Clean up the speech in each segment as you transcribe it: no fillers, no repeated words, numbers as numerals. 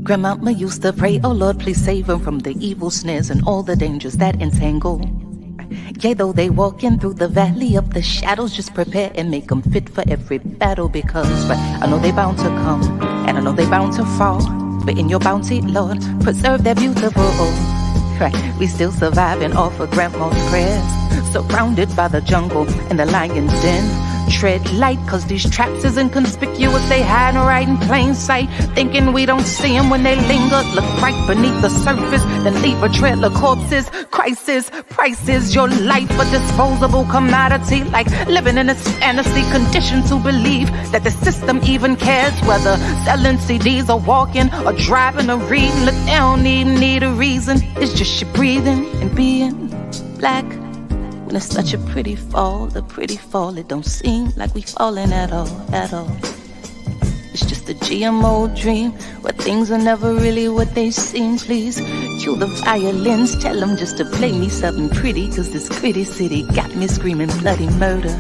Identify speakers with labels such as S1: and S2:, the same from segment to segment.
S1: Grandmama used to pray, oh Lord, please save them from the evil snares and all the dangers that entangle. Yea, though they walking through the valley of the shadows, just prepare and make them fit for every battle, because I know they bound to come, and I know they bound to fall, but in your bounty, Lord, preserve their beautiful. Right, we still survive and offer grandma's prayers, surrounded by the jungle and the lion's den. Tread light, cause these traps is inconspicuous. They hide right in plain sight, thinking we don't see them when they linger. Look right beneath the surface, then leave a trail of corpses. Crisis, prices, your life a disposable commodity, like living in a fantasy, conditioned to believe that the system even cares, whether selling CDs or walking or driving or reading. Look, they don't even need a reason, it's just you breathing and being black. When it's such a pretty fall, it don't seem like we falling at all, at all. It's just a GMO dream, where things are never really what they seem. Please cue the violins, tell them just to play me something pretty, cause this gritty city got me screaming bloody murder.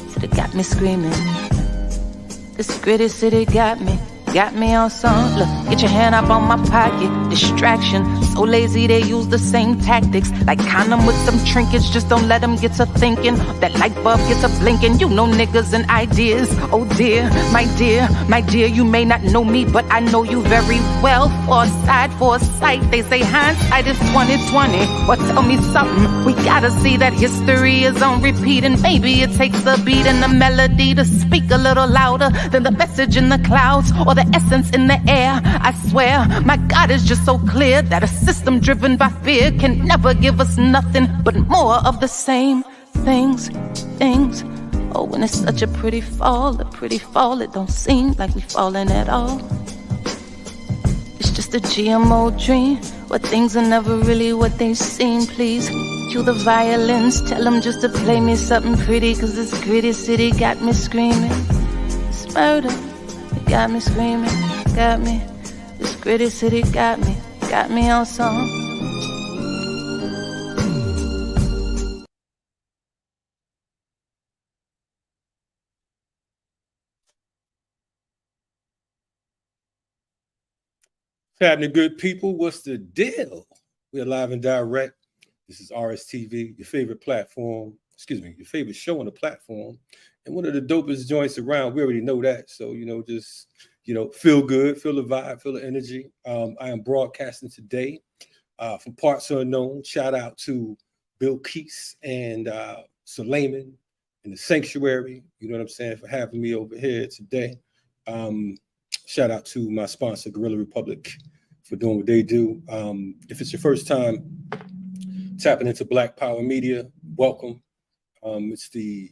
S1: Said it got me screaming. This gritty city got me on some. Look, get your hand up on my pocket. Distraction, so lazy they use the same tactics, like condom with some trinkets. Just don't let them get to thinking. That light bulb gets a blinking. You know niggas and ideas. Oh dear, my dear, you may not know me, but I know you very well. Foresight, they say hindsight is 2020. Well, tell me something, we gotta see that history is on repeat, and maybe it takes the beat and the melody to speak a little louder than the message in the clouds or the essence in the air. I swear, my God is just so clear that a system driven by fear can never give us nothing but more of the same things. Oh, when it's such a pretty fall, it don't seem like we falling at all. It's just a GMO dream, where things are never really what they seem. Please cue the violins, tell them just to play me something pretty, cause this gritty city got me screaming. It's murder. Got me screaming, got me. This gritty city got me on some.
S2: What's happening, good people? What's the deal? We're live and direct. This is RSTV, your favorite platform, your favorite show on the platform, and one of the dopest joints around. We already know that. So, just, feel good, feel the vibe, feel the energy. I am broadcasting today from parts unknown. Shout out to Bill Keese and Suleiman in the sanctuary. You know what I'm saying, for having me over here today. Shout out to my sponsor, Guerrilla Republic, for doing what they do. If it's your first time tapping into Black Power Media, welcome. It's the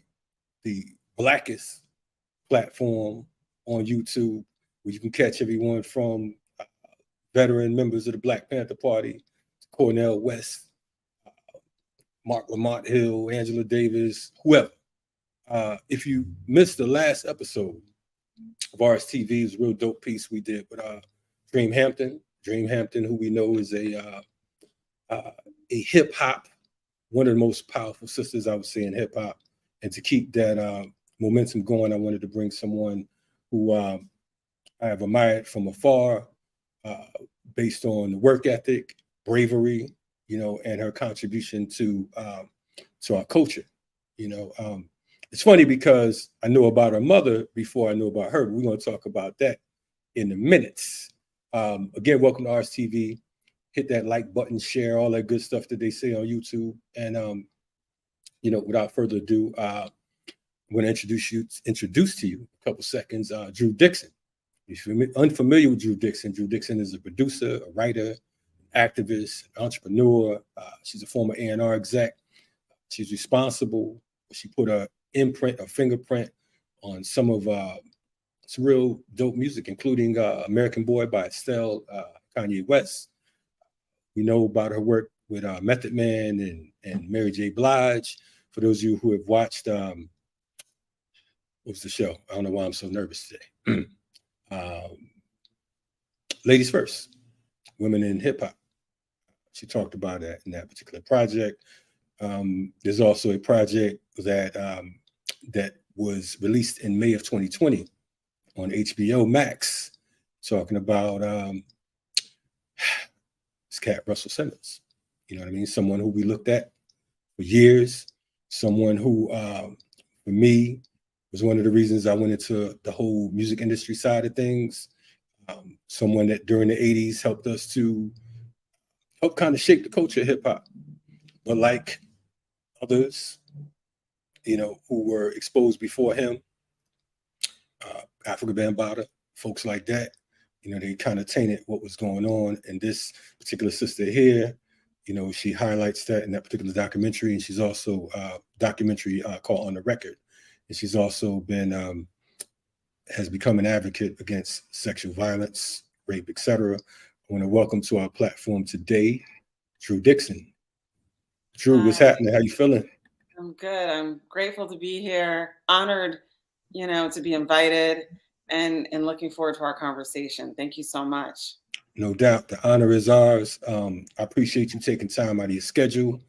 S2: blackest platform on YouTube where you can catch everyone from veteran members of the Black Panther Party, Cornel West, Mark Lamont Hill, Angela Davis, whoever. If you missed the last episode of RSTV, it was a real dope piece we did with Dream Hampton, who we know is a hip hop, one of the most powerful sisters I would say in hip hop. And to keep that momentum going, I wanted to bring someone who I have admired from afar, based on the work ethic, bravery, and her contribution to our culture. It's funny because I know about her mother before I know about her. But we're going to talk about that in a minute. Again, welcome to RSTV. Hit that like button, share, all that good stuff that they say on YouTube. And, without further ado, I'm going to introduce to you a couple seconds, Drew Dixon. If you're unfamiliar with Drew Dixon is a producer, a writer, activist, entrepreneur. She's a former A&R exec. She's responsible. She put a fingerprint on some of some real dope music, including American Boy by Estelle, Kanye West. We know about her work with Method Man and Mary J. Blige. For those of you who have watched, what was the show? I don't know why I'm so nervous today. Ladies First, Women in Hip Hop. She talked about that in that particular project. There's also a project that was released in May of 2020 on HBO Max. talking about this cat, Russell Simmons. You know what I mean? Someone who we looked at for years, someone who, for me, was one of the reasons I went into the whole music industry side of things. Someone that during the 80s helped us to help kind of shape the culture of hip hop. But like others, you know, who were exposed before him, Africa Bambaataa, folks like that, you know, they kind of tainted what was going on. And this particular sister here, you know, she highlights that in that particular documentary. And she's also documentary called On the Record. And she's also been, has become an advocate against sexual violence, rape, etc. I want to welcome to our platform today, Drew Dixon. Drew, what's happening? How you feeling?
S3: I'm good. I'm grateful to be here. Honored, you know, to be invited and looking forward to our conversation. Thank you so much.
S2: No doubt. The honor is ours. I appreciate you taking time out of your schedule.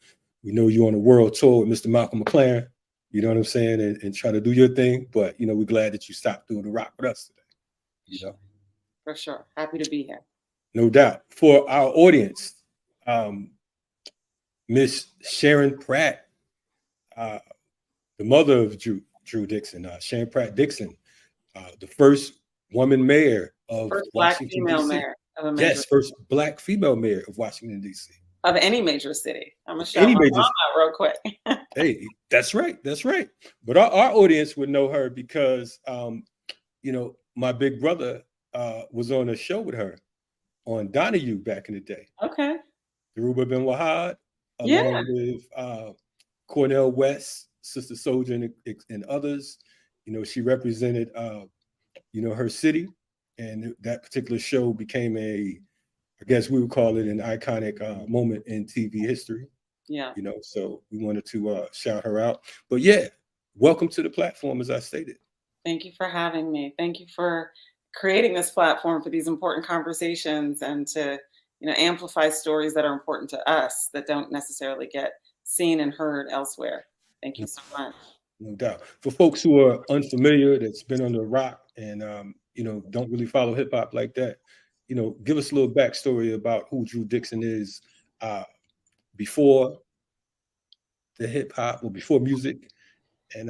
S2: We know you're on a world tour with Mr. Malcolm McLaren, you know what I'm saying, and try to do your thing. But, you know, we're glad that you stopped doing the rock with us today. You know?
S3: For sure. Happy to be here.
S2: No doubt. For our audience, Miss Sharon Pratt, the mother of Drew Dixon, Sharon Pratt Dixon, the first woman mayor of Washington, D.C. Yes, first Black female mayor of Washington, D.C.
S3: Of any major city. I'm going to shout my mom out real quick.
S2: Hey, that's right. That's right. But our audience would know her because, you know, my big brother was on a show with her on Donahue back in the day.
S3: Okay.
S2: Dharuba bin Wahad, along with Cornel West, Sister Soldier, and others. You know, she represented, you know, her city. And that particular show became I guess we would call it an iconic moment in TV history.
S3: Yeah.
S2: You know, so we wanted to shout her out. But yeah, welcome to the platform, as I stated.
S3: Thank you for having me. Thank you for creating this platform for these important conversations and to, you know, amplify stories that are important to us that don't necessarily get seen and heard elsewhere. Thank you so much.
S2: No doubt. For folks who are unfamiliar, that's been on the rock and, you know, don't really follow hip hop like that, you know, give us a little backstory about who Drew Dixon is before the hip hop or before music and,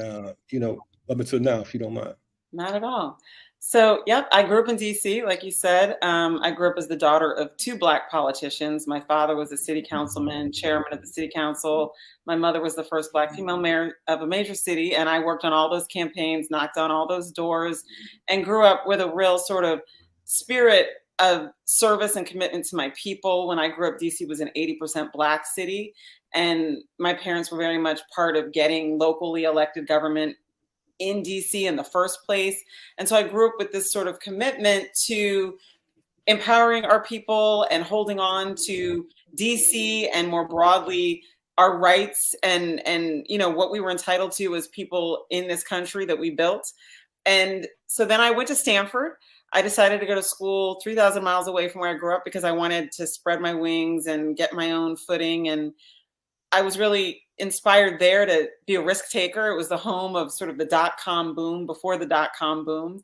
S2: you know, up until now, if you don't mind.
S3: Not at all. So, yep, I grew up in DC, like you said. I grew up as the daughter of two Black politicians. My father was a city councilman, chairman of the city council. My mother was the first Black female mayor of a major city. And I worked on all those campaigns, knocked on all those doors, and grew up with a real sort of spirit of service and commitment to my people. When I grew up, DC was an 80% Black city. And my parents were very much part of getting locally elected government in DC in the first place. And so I grew up with this sort of commitment to empowering our people and holding on to DC and more broadly our rights and you know what we were entitled to as people in this country that we built. And so then I went to Stanford. I decided to go to school 3,000 miles away from where I grew up because I wanted to spread my wings and get my own footing. And I was really inspired there to be a risk taker. It was the home of sort of the dot-com boom before the dot-com boom.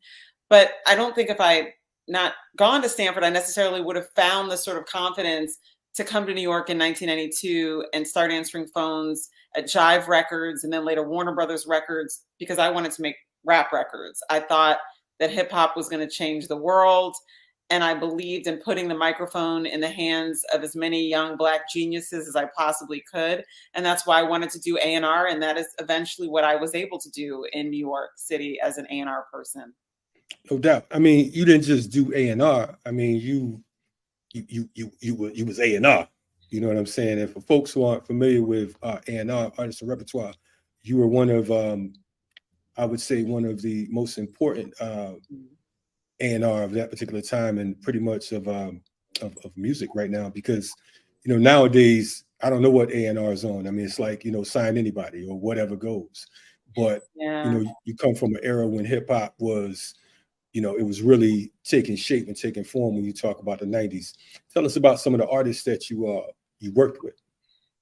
S3: But I don't think if I had not gone to Stanford, I necessarily would have found the sort of confidence to come to New York in 1992 and start answering phones at Jive Records and then later Warner Brothers Records because I wanted to make rap records. I thought that hip hop was going to change the world. And I believed in putting the microphone in the hands of as many young Black geniuses as I possibly could. And that's why I wanted to do A&R. And that is eventually what I was able to do in New York City as an A&R person.
S2: No doubt. I mean, you didn't just do A&R. I mean, you was A&R. You know what I'm saying? And for folks who aren't familiar with A&R, artists and repertoire, you were one of, I would say, one of the most important A&R of that particular time and pretty much of music right now, because, you know, nowadays, I don't know what A&R is on. I mean, it's like, you know, sign anybody or whatever goes. But, you know, you come from an era when hip hop was, you know, it was really taking shape and taking form when you talk about the 90s. Tell us about some of the artists that you worked with.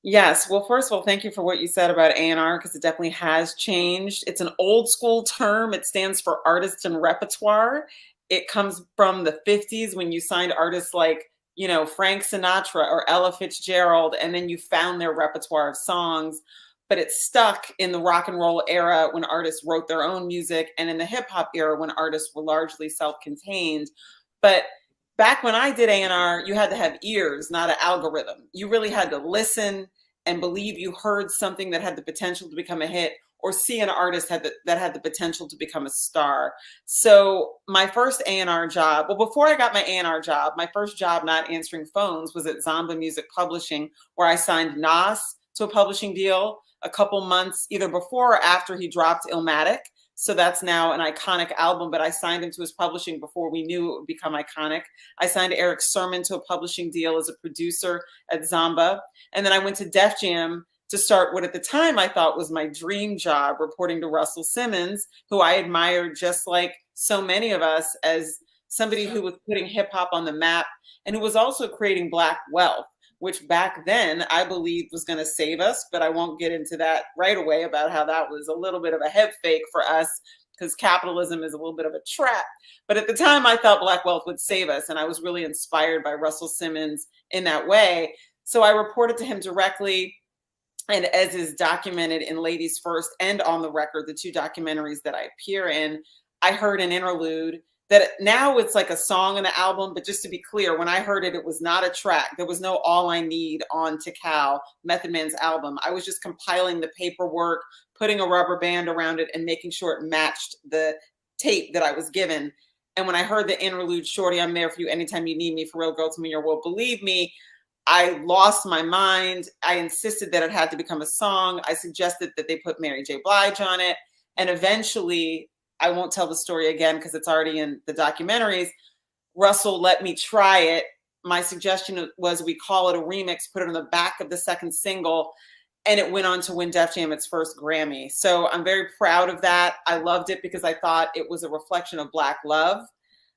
S3: Yes. Well, first of all, thank you for what you said about A&R because it definitely has changed. It's an old school term. It stands for artists and repertoire. it comes from the 50s when you signed artists like, you know, Frank Sinatra or Ella Fitzgerald, and then you found their repertoire of songs. But it's stuck in the rock and roll era when artists wrote their own music, and in the hip hop era when artists were largely self-contained. But back when I did A&R, you had to have ears, not an algorithm. You really had to listen and believe you heard something that had the potential to become a hit, or see an artist that had the potential to become a star. So my first A&R job, well, before I got my A&R job, my first job not answering phones was at Zomba Music Publishing, where I signed Nas to a publishing deal a couple months either before or after he dropped Illmatic. So that's now an iconic album, but I signed him to his publishing before we knew it would become iconic. I signed Eric Sermon to a publishing deal as a producer at Zomba. And then I went to Def Jam to start what at the time I thought was my dream job, reporting to Russell Simmons, who I admired just like so many of us as somebody who was putting hip hop on the map and who was also creating Black wealth, which back then I believed was going to save us. But I won't get into that right away about how that was a little bit of a head fake for us, because capitalism is a little bit of a trap. But at the time I thought Black wealth would save us. And I was really inspired by Russell Simmons in that way. So I reported to him directly. And as is documented in Ladies First and On the Record, the two documentaries that I appear in, I heard an interlude that now it's like a song in the album. But just to be clear, when I heard it, it was not a track. There was no All I Need on Tikal, Method Man's album. I was just compiling the paperwork, putting a rubber band around it and making sure it matched the tape that I was given. And when I heard the interlude, Shorty, I'm there for you anytime you need me, for real, girl, to me, your will, believe me, I lost my mind. I insisted that it had to become a song. I suggested that they put Mary J. Blige on it. And eventually, I won't tell the story again because it's already in the documentaries, Russell let me try it. My suggestion was we call it a remix, put it on the back of the second single, and it went on to win Def Jam its first Grammy. So I'm very proud of that. I loved it because I thought it was a reflection of Black love.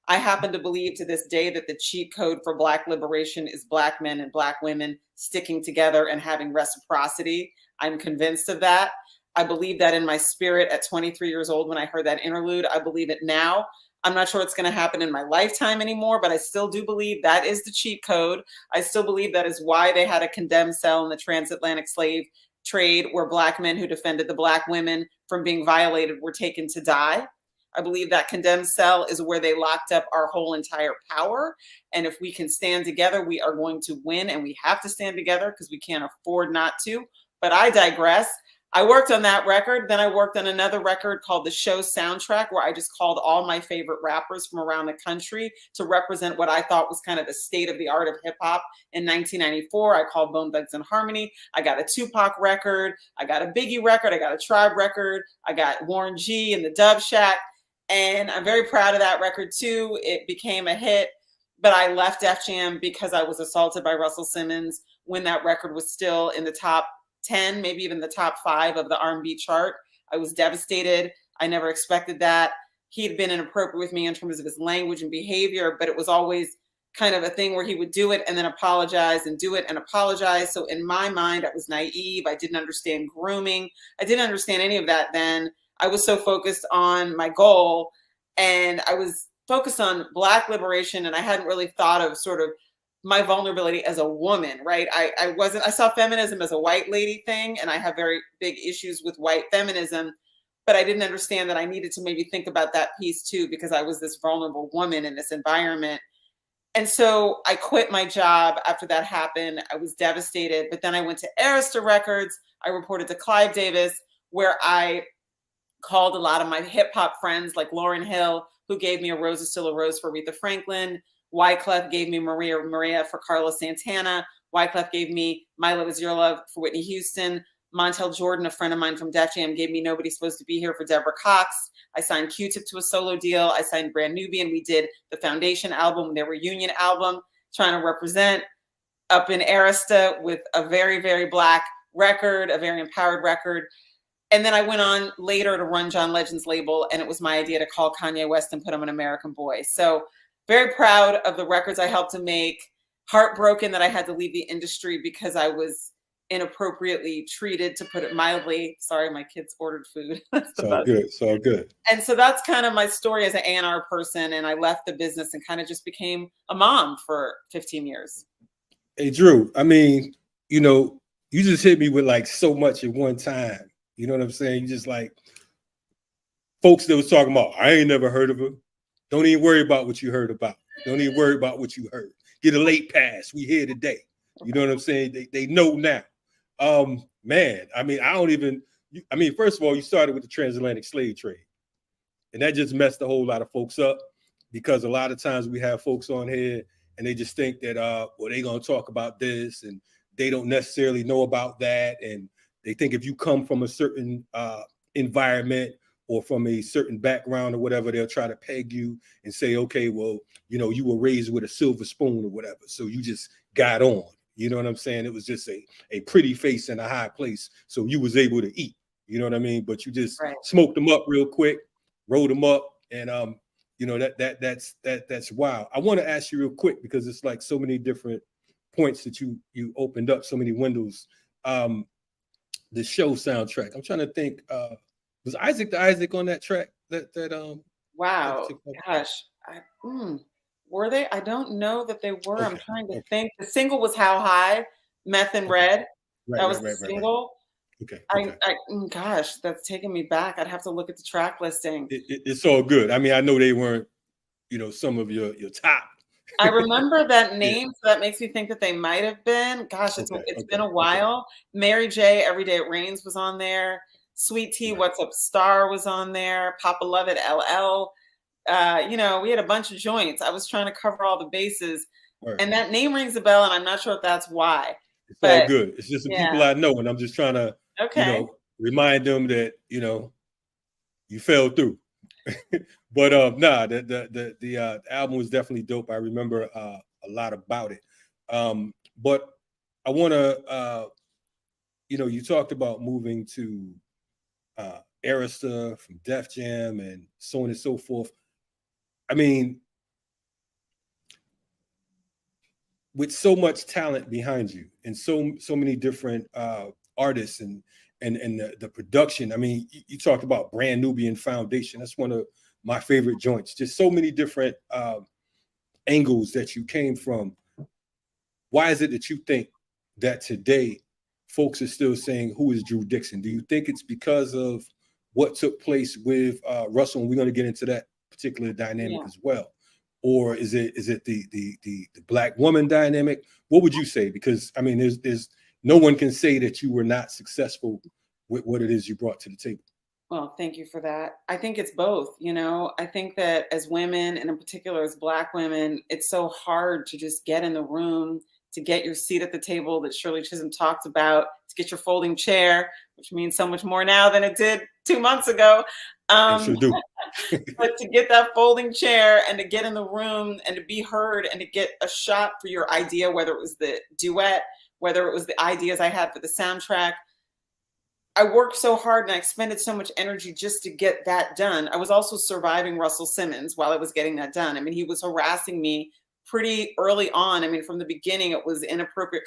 S3: I happen to believe to this day that the cheat code for Black liberation is Black men and Black women sticking together and having reciprocity. I'm convinced of that. I believe that in my spirit at 23 years old when I heard that interlude. I believe it now. I'm not sure it's going to happen in my lifetime anymore, but I still do believe that is the cheat code. I still believe that is why they had a condemned cell in the transatlantic slave trade, where Black men who defended the Black women from being violated were taken to die. I believe that condemned cell is where they locked up our whole entire power. And if we can stand together, we are going to win, and we have to stand together because we can't afford not to. But I digress. I worked on that record. Then I worked on another record called The Show Soundtrack, where I just called all my favorite rappers from around the country to represent what I thought was kind of the state of the art of hip hop in 1994. I called Bone Thugs and Harmony. I got a Tupac record. I got a Biggie record. I got a Tribe record. I got Warren G and the Dub Shack. And I'm very proud of that record too. It became a hit, but I left Def Jam because I was assaulted by Russell Simmons when that record was still in the top 10, maybe even the top 5 of the R&B chart. I was devastated. I never expected that. He had been inappropriate with me in terms of his language and behavior, but it was always kind of a thing where he would do it and then apologize and do it and apologize. So in my mind, I was naive. I didn't understand grooming. I didn't understand any of that then. I was so focused on my goal, and I was focused on Black liberation, and I hadn't really thought of sort of my vulnerability as a woman, right? I saw feminism as a white lady thing, and I have very big issues with white feminism, but I didn't understand that I needed to maybe think about that piece too, because I was this vulnerable woman in this environment. And so I quit my job after that happened. I was devastated, but then I went to Arista Records. I reported to Clive Davis, where I called a lot of my hip hop friends like Lauryn Hill, who gave me A Rose Is Still a Rose for Aretha Franklin. Wyclef gave me Maria for Carlos Santana. Wyclef gave me My Love Is Your Love for Whitney Houston. Montel Jordan, a friend of mine from Def Jam, gave me Nobody's Supposed to Be Here for Deborah Cox. I signed Q-Tip to a solo deal. I signed Brand Nubian. We did the Foundation album, their reunion album, trying to represent up in Arista with a very, very Black record, a very empowered record. And then I went on later to run John Legend's label, and it was my idea to call Kanye West and put him an American Boy. So very proud of the records I helped to make. Heartbroken that I had to leave the industry because I was inappropriately treated, to put it mildly. Sorry, my kids ordered food. That's the
S2: It's all
S3: best.
S2: good. It's all good.
S3: And so that's kind of my story as an A&R person. And I left the business and kind of just became a mom for 15 years.
S2: Hey, Drew, I mean, you just hit me with like so much at one time. You know what I'm saying? You just like folks that was talking about, I ain't never heard of her. Don't even worry about what you heard about. Don't even worry about what you heard. Get a late pass. We here today. You know what I'm saying? They know now. Man, I mean, first of all, you started with the transatlantic slave trade. And that just messed a whole lot of folks up, because a lot of times we have folks on here and they just think that, well, they're going to talk about this and they don't necessarily know about that. And they think if you come from a certain environment or from a certain background or whatever, they'll try to peg you and say, okay, well, you were raised with a silver spoon or whatever. So you just got on. You know what I'm saying? It was just a pretty face in a high place. So you was able to eat. You know what I mean? But you just smoked them up real quick, rolled them up, and that's wild. I want to ask you real quick, because it's like so many different points that you opened up, so many windows. The show soundtrack. I'm trying to think. Was Isaac the Isaac on that track?
S3: Wow, gosh, were they? I don't know that they were. Okay. I'm trying to think. The single was "How High," Meth and Red. That was the single.
S2: Okay.
S3: Gosh, that's taking me back. I'd have to look at the track listing.
S2: It's all good. I mean, I know they weren't, some of your top.
S3: I remember that name, so that makes me think that they might have been. Gosh, it's been a while. Mary J. Every Day It Rains was on there. Sweet Tea, What's Up Star was on there. Papa Love It, LL. We had a bunch of joints. I was trying to cover all the bases, and that name rings a bell, and I'm not sure if that's why.
S2: It's all good. It's just the people I know, and I'm just trying to, remind them that you fell through. But the album was definitely dope. I remember a lot about it. But I want to, you talked about moving to Arista from Def Jam and so on and so forth. I mean, with so much talent behind you and so many different artists and the production. I mean, you talked about Brand Nubian Foundation. That's one of my favorite joints. Just so many different angles that you came from. Why is it that you think that today folks are still saying, who is Drew Dixon? Do you think it's because of what took place with Russell? And we're going to get into that particular dynamic as well. Or is it the Black woman dynamic? What would you say? Because I mean, there's no one can say that you were not successful with what it is you brought to the table.
S3: Well, thank you for that. I think it's both. I think that as women, and in particular as Black women, it's so hard to just get in the room, to get your seat at the table that Shirley Chisholm talked about, to get your folding chair, which means so much more now than it did 2 months ago.
S2: Sure do.
S3: But to get that folding chair and to get in the room and to be heard and to get a shot for your idea, whether it was the duet, whether it was the ideas I had for the soundtrack. I worked so hard and I expended so much energy just to get that done. I was also surviving Russell Simmons while I was getting that done. I mean, he was harassing me pretty early on. I mean, from the beginning, it was inappropriate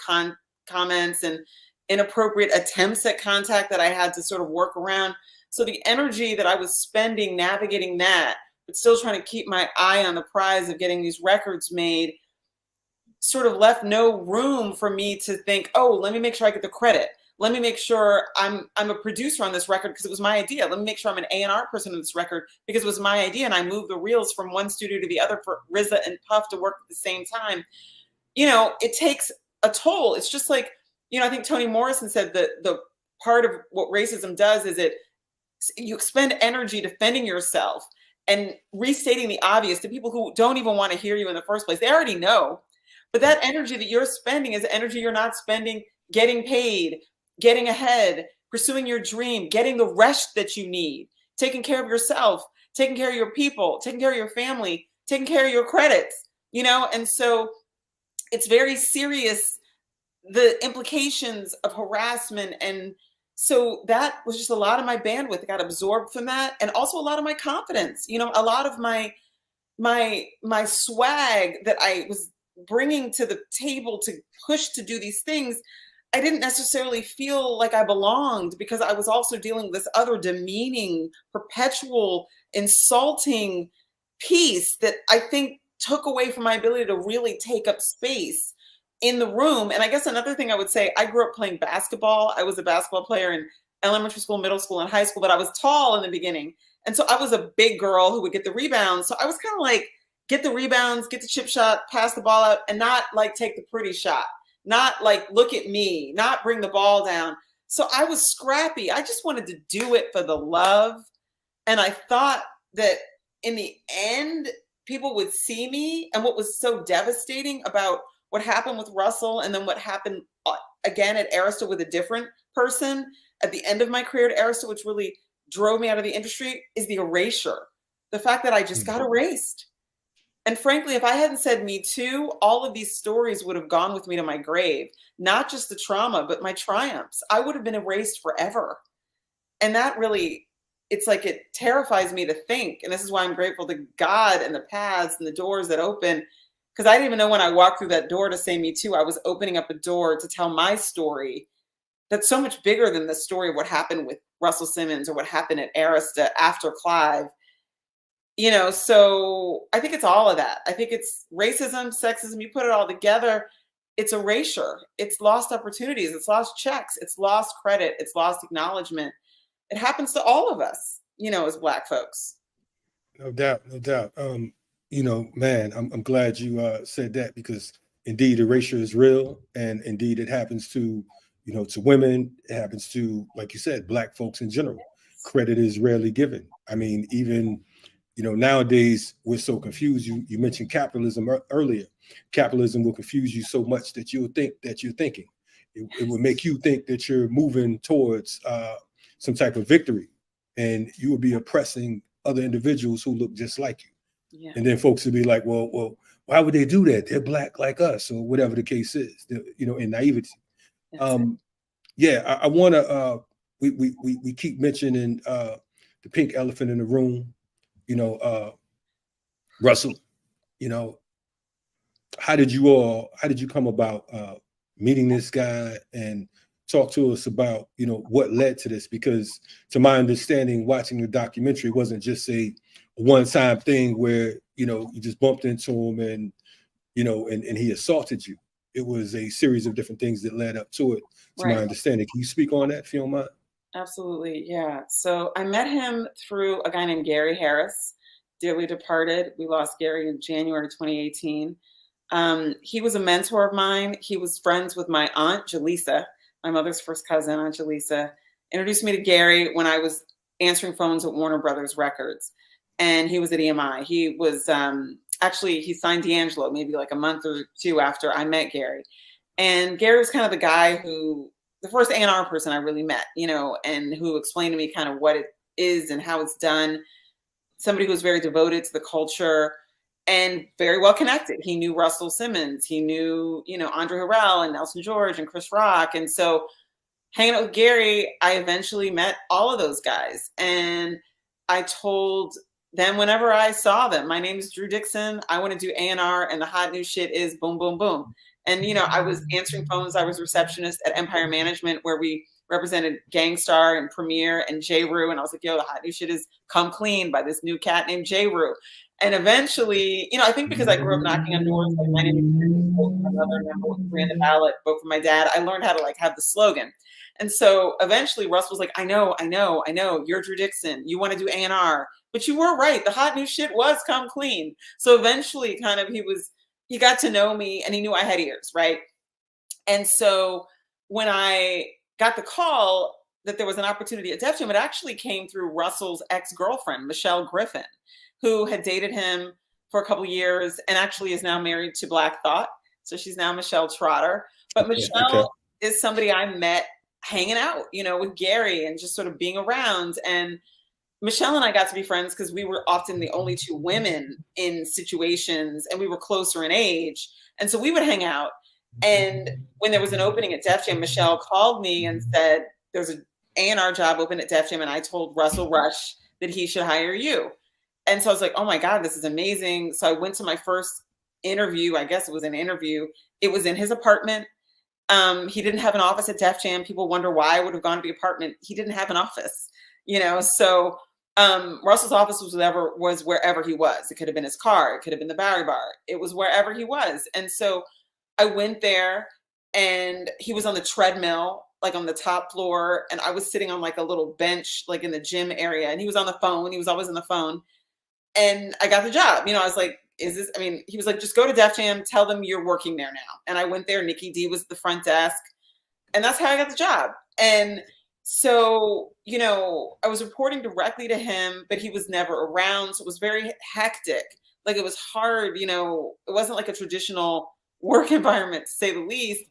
S3: comments and inappropriate attempts at contact that I had to sort of work around. So the energy that I was spending navigating that, but still trying to keep my eye on the prize of getting these records made, sort of left no room for me to think, oh, let me make sure I get the credit. Let me make sure I'm a producer on this record because it was my idea. Let me make sure I'm an A&R person on this record because it was my idea. And I moved the reels from one studio to the other for RZA and Puff to work at the same time. It takes a toll. It's just like, I think Toni Morrison said that the part of what racism does is you expend energy defending yourself and restating the obvious to people who don't even want to hear you in the first place. They already know. But that energy that you're spending is energy you're not spending getting paid, getting ahead, pursuing your dream, getting the rest that you need, taking care of yourself, taking care of your people, taking care of your family, taking care of your credits, and so it's very serious, the implications of harassment. And so that was just a lot of my bandwidth that got absorbed from that. And also a lot of my confidence, a lot of my swag that I was bringing to the table to push to do these things. I didn't necessarily feel like I belonged, because I was also dealing with this other demeaning, perpetual, insulting piece that I think took away from my ability to really take up space in the room. And I guess another thing I would say, I grew up playing basketball. I was a basketball player in elementary school, middle school, and high school, but I was tall in the beginning. And so I was a big girl who would get the rebounds. So I was kind of like, get the rebounds, get the chip shot, pass the ball out, and not like take the pretty shot, not like look at me, not bring the ball down. So I was scrappy. I just wanted to do it for the love. And I thought that in the end, people would see me. And what was so devastating about what happened with Russell, and then what happened again at Arista with a different person at the end of my career at Arista, which really drove me out of the industry, is the erasure. The fact that I just got erased. And frankly, if I hadn't said Me Too, all of these stories would have gone with me to my grave. Not just the trauma, but my triumphs. I would have been erased forever. And that really, it's like, it terrifies me to think. And this is why I'm grateful to God and the paths and the doors that open. Because I didn't even know when I walked through that door to say Me Too, I was opening up a door to tell my story that's so much bigger than the story of what happened with Russell Simmons or what happened at Arista after Clive. You know, so I think it's all of that. I think it's racism, sexism, you put it all together, it's erasure. It's lost opportunities. It's lost checks. It's lost credit. It's lost acknowledgement. It happens to all of us, you know, as Black folks.
S2: No doubt, no doubt. You know, man, I'm glad you said that, because indeed erasure is real, and indeed it happens to, you know, to women. It happens to, like you said, Black folks in general. Credit is rarely given. I mean, even, you know, nowadays we're so confused. You mentioned capitalism earlier. Capitalism will confuse you so much that you'll think that you're thinking. It will make you think that you're moving towards some type of victory, and you will be oppressing other individuals who look just like you. Yeah. And then folks will be like, well, why would they do that? They're Black like us, or whatever the case is, you know, in naivety. Yeah, I want to, we keep mentioning the pink elephant in the room, you know, Russell, you know, how did you come about meeting this guy, and talk to us about, you know, what led to this? Because to my understanding, watching the documentary wasn't just a one-time thing where, you know, you just bumped into him and, you know, and he assaulted you. It was a series of different things that led up to it, to my understanding. Can you speak on that, if you don't mind?
S3: Absolutely, yeah. So I met him through a guy named Gary Harris, dearly departed. We lost Gary in January 2018. He was a mentor of mine. He was friends with my aunt, Jaleesa, my mother's first cousin, Aunt Jaleesa, introduced me to Gary when I was answering phones at Warner Brothers Records. And he was at EMI. He was, actually, he signed D'Angelo maybe like a month or two after I met Gary. And Gary was kind of the guy who, the first A&R person I really met, you know, and who explained to me kind of what it is and how it's done. Somebody who was very devoted to the culture and very well connected. He knew Russell Simmons. He knew, you know, Andre Harrell and Nelson George and Chris Rock. And so hanging out with Gary, I eventually met all of those guys. And I told them whenever I saw them, my name is Drew Dixon. I want to do A&R, and the hot new shit is boom, boom, boom. And, you know, I was answering phones. I was receptionist at Empire Management, where we represented Gangstar and Premiere and J. Rue. And I was like, yo, the hot new shit is Come Clean by this new cat named J. Rue. And eventually, you know, I think because I grew up knocking on doors, like my name is my mother, ran the ballot, vote for my dad, I learned how to like have the slogan. And so eventually Russ was like, I know, you're Drew Dixon. You want to do A&R, but you were right. The hot new shit was Come Clean. So eventually kind of he got to know me, and he knew I had ears, right? And so when I got the call that there was an opportunity at Def Jam, it actually came through Russell's ex-girlfriend, Michelle Griffin, who had dated him for a couple of years and actually is now married to Black Thought. So she's now Michelle Trotter. But Michelle is somebody I met hanging out, you know, with Gary and just sort of being around. And Michelle and I got to be friends because we were often the only two women in situations, and we were closer in age. And so we would hang out. And when there was an opening at Def Jam, Michelle called me and said, there's an A&R job open at Def Jam, and I told Russell Rush that he should hire you. And so I was like, oh my God, this is amazing. So I went to my first interview. I guess it was an interview. It was in his apartment. He didn't have an office at Def Jam. People wonder why I would have gone to the apartment. He didn't have an office, so Russell's office was wherever he was. It could have been his car. It could have been the Bowery Bar. It was wherever he was. And so I went there, and he was on the treadmill, like on the top floor. And I was sitting on like a little bench, like in the gym area. And he was on the phone. He was always on the phone. And I got the job. I was like, he was like, just go to Def Jam, tell them you're working there now. And I went there. Nikki D was at the front desk. And that's how I got the job. And so, I was reporting directly to him, but he was never around. So it was very hectic. Like, it was hard, it wasn't like a traditional work environment, to say the least.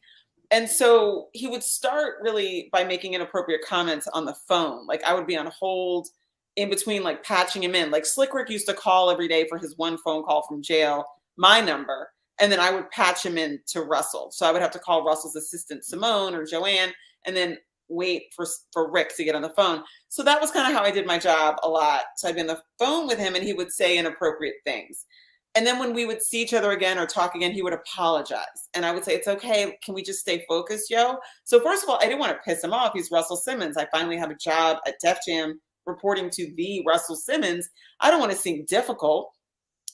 S3: And so he would start really by making inappropriate comments on the phone. Like, I would be on hold in between, like patching him in. Like, Slick Rick used to call every day for his one phone call from jail, my number. And then I would patch him in to Russell. So I would have to call Russell's assistant, Simone or Joanne, and then wait for Rick to get on the phone. So that was kind of how I did my job a lot. So I'd be on the phone with him, and he would say inappropriate things. And then when we would see each other again or talk again, he would apologize. And I would say, it's okay. Can we just stay focused, yo? So first of all, I didn't want to piss him off. He's Russell Simmons. I finally have a job at Def Jam reporting to the Russell Simmons. I don't want to seem difficult.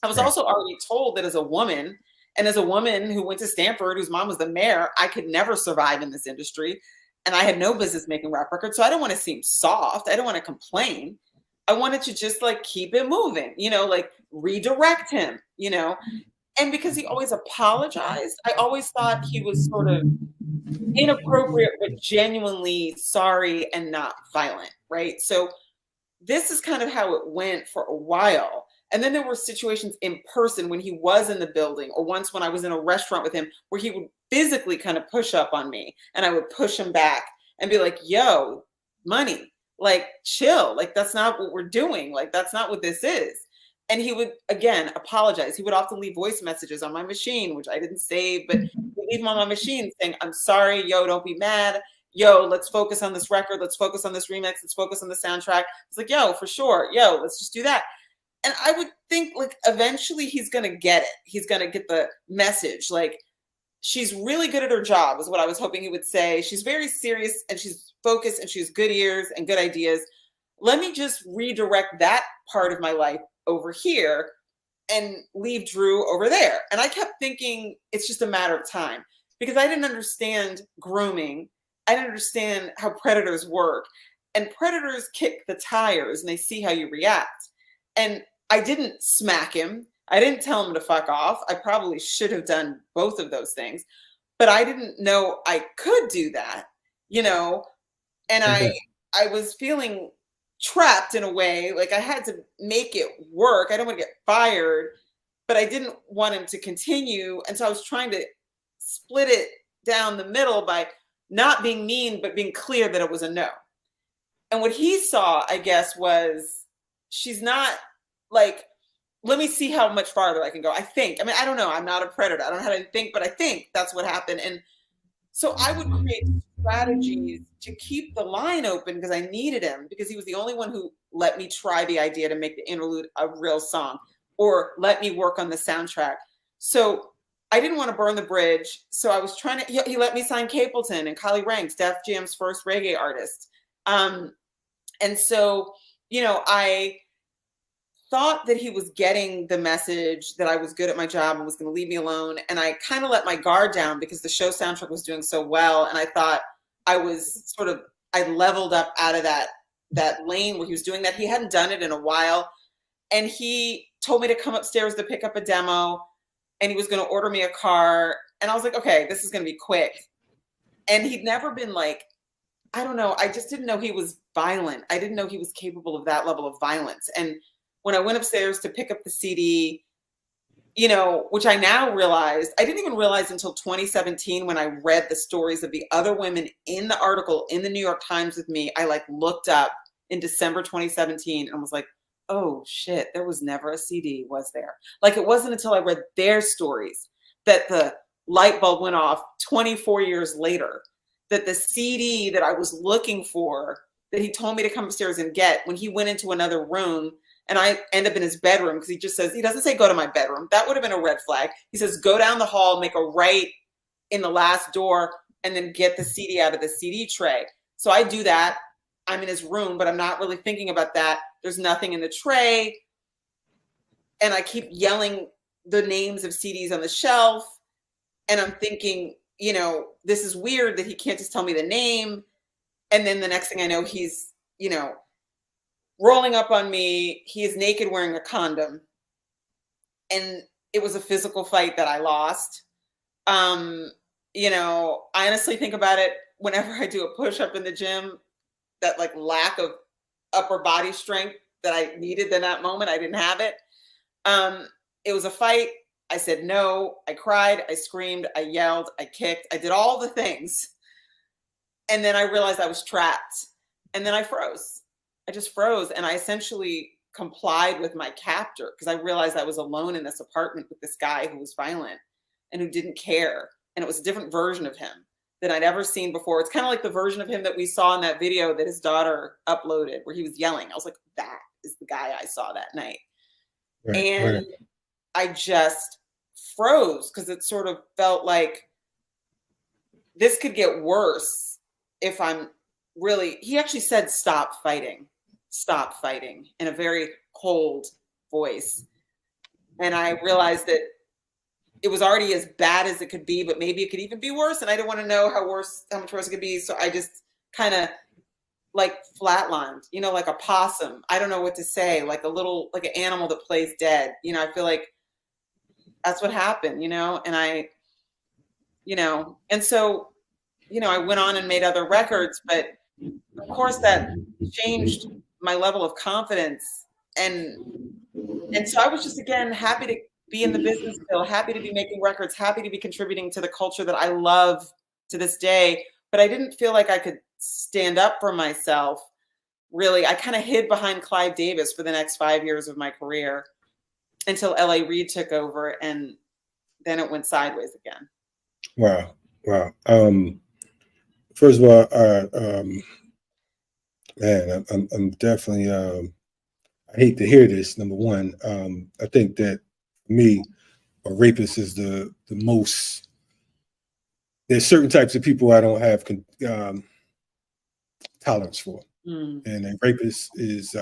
S3: I was also already told that as a woman, and as a woman who went to Stanford, whose mom was the mayor, I could never survive in this industry. And I had no business making rap records. So I don't want to seem soft. I don't want to complain. I wanted to just like keep it moving, like redirect him, and because he always apologized, I always thought he was sort of inappropriate, but genuinely sorry and not violent. Right. So this is kind of how it went for a while. And then there were situations in person when he was in the building, or once when I was in a restaurant with him, where he would physically kind of push up on me, and I would push him back and be like, yo, money, like, chill. Like, that's not what we're doing. Like, that's not what this is. And he would, again, apologize. He would often leave voice messages on my machine, which I didn't save, but he'd leave them on my machine saying, I'm sorry, yo, don't be mad. Yo, let's focus on this record. Let's focus on this remix. Let's focus on the soundtrack. It's like, yo, for sure. Yo, let's just do that. And I would think, like, eventually he's going to get it. He's going to get the message. Like, she's really good at her job is what I was hoping he would say. She's very serious, and she's focused, and she has good ears and good ideas. Let me just redirect that part of my life over here and leave Drew over there. And I kept thinking it's just a matter of time, because I didn't understand grooming. I didn't understand how predators work. And predators kick the tires, and they see how you react. And I didn't smack him. I didn't tell him to fuck off. I probably should have done both of those things, but I didn't know I could do that, and I was feeling trapped in a way. Like, I had to make it work. I don't want to get fired, but I didn't want him to continue. And so I was trying to split it down the middle by not being mean, but being clear that it was a no. And what he saw, I guess, was she's not like, let me see how much farther I can go. I don't know. I'm not a predator. I don't know how to think, but I think that's what happened. And so I would create strategies to keep the line open, because I needed him, because he was the only one who let me try the idea to make the interlude a real song, or let me work on the soundtrack. So I didn't want to burn the bridge. So I was trying to, he let me sign Capleton and Collie Ranks, Def Jam's first reggae artist. And so, I thought that he was getting the message that I was good at my job and was going to leave me alone. And I kind of let my guard down because the show soundtrack was doing so well. And I thought I leveled up out of that lane where he was doing that. He hadn't done it in a while. And he told me to come upstairs to pick up a demo, and he was going to order me a car. And I was like, okay, this is going to be quick. And he'd never been like, I don't know. I just didn't know he was violent. I didn't know he was capable of that level of violence. And when I went upstairs to pick up the CD, which I now realized, I didn't even realize until 2017 when I read the stories of the other women in the article in the New York Times with me. I looked up in December 2017 and was like, oh shit, there was never a CD, was there? It wasn't until I read their stories that the light bulb went off 24 years later, that the CD that I was looking for, that he told me to come upstairs and get, when he went into another room, and I end up in his bedroom, because he doesn't say go to my bedroom. That would have been a red flag. He says, go down the hall, make a right in the last door, and then get the CD out of the CD tray. So I do that. I'm in his room, but I'm not really thinking about that. There's nothing in the tray. And I keep yelling the names of CDs on the shelf. And I'm thinking, you know, this is weird that he can't just tell me the name. And then the next thing I know, he's, you know, rolling up on me. He is naked wearing a condom. And it was a physical fight that I lost. You know, I honestly think about it whenever I do a push-up in the gym, that like lack of upper body strength that I needed in that moment. I didn't have it. It was a fight. I said no. I cried. I screamed. I yelled. I kicked. I did all the things. And then I realized I was trapped. And then I froze. I just froze. And I essentially complied with my captor because I realized I was alone in this apartment with this guy who was violent and who didn't care. And it was a different version of him than I'd ever seen before. It's kind of like the version of him that we saw in that video that his daughter uploaded where he was yelling. I was like, that is the guy I saw that night. Right, and right. I just froze because it sort of felt like this could get worse if I'm really, he actually said, stop fighting in a very cold voice. And I realized that it was already as bad as it could be, but maybe it could even be worse. And I didn't want to know how much worse it could be. So I just kind of like flatlined, you know, like a possum. I don't know what to say, like an animal that plays dead. You know, I feel like that's what happened, you know, and and so, you know, I went on and made other records, but of course that changed my level of confidence. And so I was just, again, happy to be in the business still, happy to be making records, happy to be contributing to the culture that I love to this day. But I didn't feel like I could stand up for myself. Really, I kind of hid behind Clive Davis for the next 5 years of my career until L.A. Reid took over, and then it went sideways again.
S2: Wow. First of all, man, I'm definitely, I hate to hear this, number one. I think that for me, a rapist is the most, there's certain types of people I don't have tolerance for. And a rapist is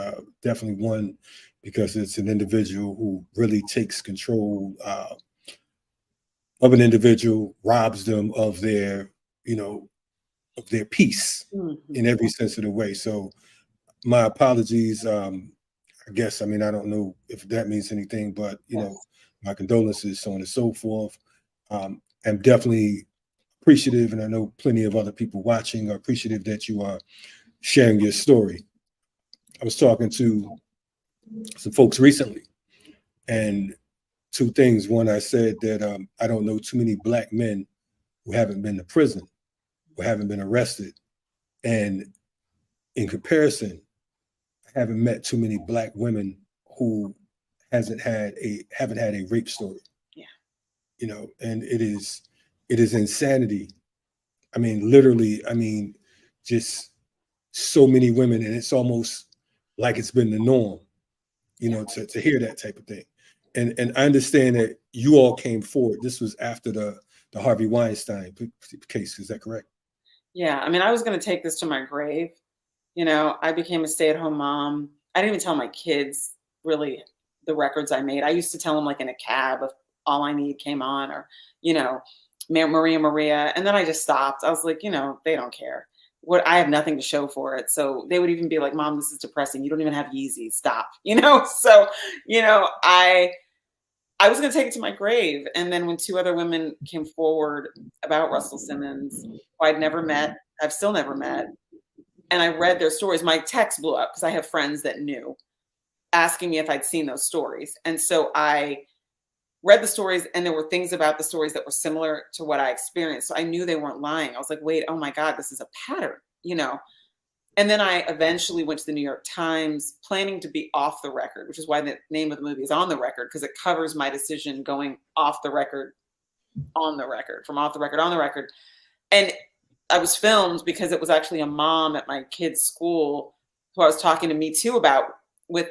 S2: definitely one, because it's an individual who really takes control of an individual, robs them of their, you know, of their peace in every sense of the way. So my apologies. I guess, I mean, I don't know if that means anything, but, you know, my condolences, so on and so forth. I'm definitely appreciative, and I know plenty of other people watching are appreciative that you are sharing your story. I was talking to some folks recently, and two things. One, I said that I don't know too many Black men who haven't been to prison, who haven't been arrested. And in comparison, I haven't met too many Black women who haven't had a rape story.
S3: Yeah.
S2: You know, and it is insanity. I mean, literally, I mean, just so many women, and it's almost like it's been the norm, you know, to hear that type of thing. And I understand that you all came forward. This was after the Harvey Weinstein case. Is that correct?
S3: Yeah. I mean, I was going to take this to my grave. You know, I became a stay-at-home mom. I didn't even tell my kids really the records I made. I used to tell them like in a cab if All I Need came on, or, you know, Maria. And then I just stopped. I was like, you know, they don't care. I have nothing to show for it. So they would even be like, Mom, this is depressing. You don't even have Yeezy. Stop. You know? So, you know, I was going to take it to my grave. And then when two other women came forward about Russell Simmons, who I'd never met, I've still never met, and I read their stories, my text blew up because I have friends that knew, asking me if I'd seen those stories. And so I read the stories, and there were things about the stories that were similar to what I experienced. So I knew they weren't lying. I was like, wait, oh my God, this is a pattern, you know? And then I eventually went to the New York Times, planning to be off the record, which is why the name of the movie is On the Record, because it covers my decision going off the record, on the record, from off the record, on the record. And I was filmed because it was actually a mom at my kid's school who I was talking to Me Too about. Talking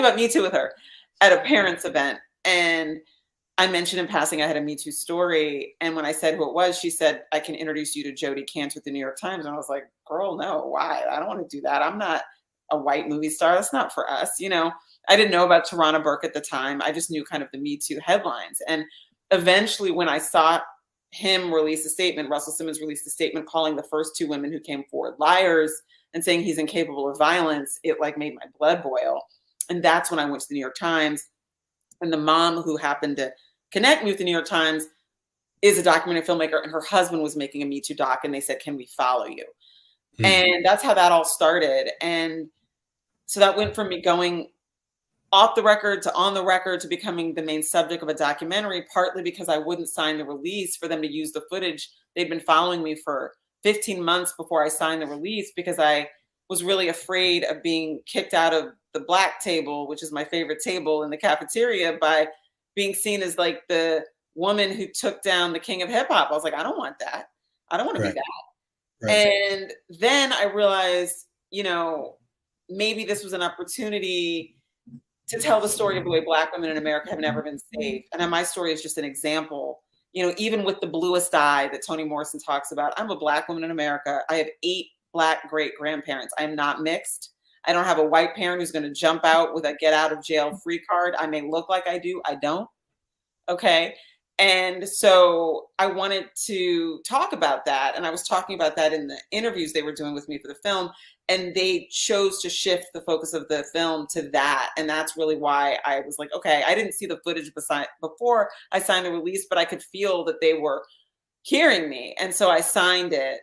S3: about Me Too with her at a parents' event. And I mentioned in passing I had a Me Too story. And when I said who it was, she said, I can introduce you to Jodie Cantor at the New York Times. And I was like, girl, no, why? I don't want to do that. I'm not a white movie star. That's not for us. You know, I didn't know about Tarana Burke at the time. I just knew kind of the Me Too headlines. And eventually when I saw him release a statement, Russell Simmons released a statement calling the first two women who came forward liars and saying he's incapable of violence, it like made my blood boil. And that's when I went to the New York Times. And the mom who happened to connect me with the New York Times is a documentary filmmaker, and her husband was making a Me Too doc, and they said, can we follow you? Mm-hmm. And that's how that all started. And so that went from me going off the record to on the record to becoming the main subject of a documentary, partly because I wouldn't sign the release for them to use the footage. They'd been following me for 15 months before I signed the release because I was really afraid of being kicked out of the black table, which is my favorite table in the cafeteria, by being seen as like the woman who took down the king of hip hop. I was like, I don't want that. I don't want to be that. Right. And then I realized, you know, maybe this was an opportunity to tell the story of the way Black women in America have never been saved. And my story is just an example. You know, even with the bluest eye that Toni Morrison talks about, I'm a Black woman in America. I have 8 Black great-grandparents. I'm not mixed. I don't have a white parent who's going to jump out with a get out of jail free card. I may look like I do. I don't. Okay. And so I wanted to talk about that. And I was talking about that in the interviews they were doing with me for the film. And they chose to shift the focus of the film to that. And that's really why I was like, okay, I didn't see the footage before I signed the release, but I could feel that they were hearing me. And so I signed it.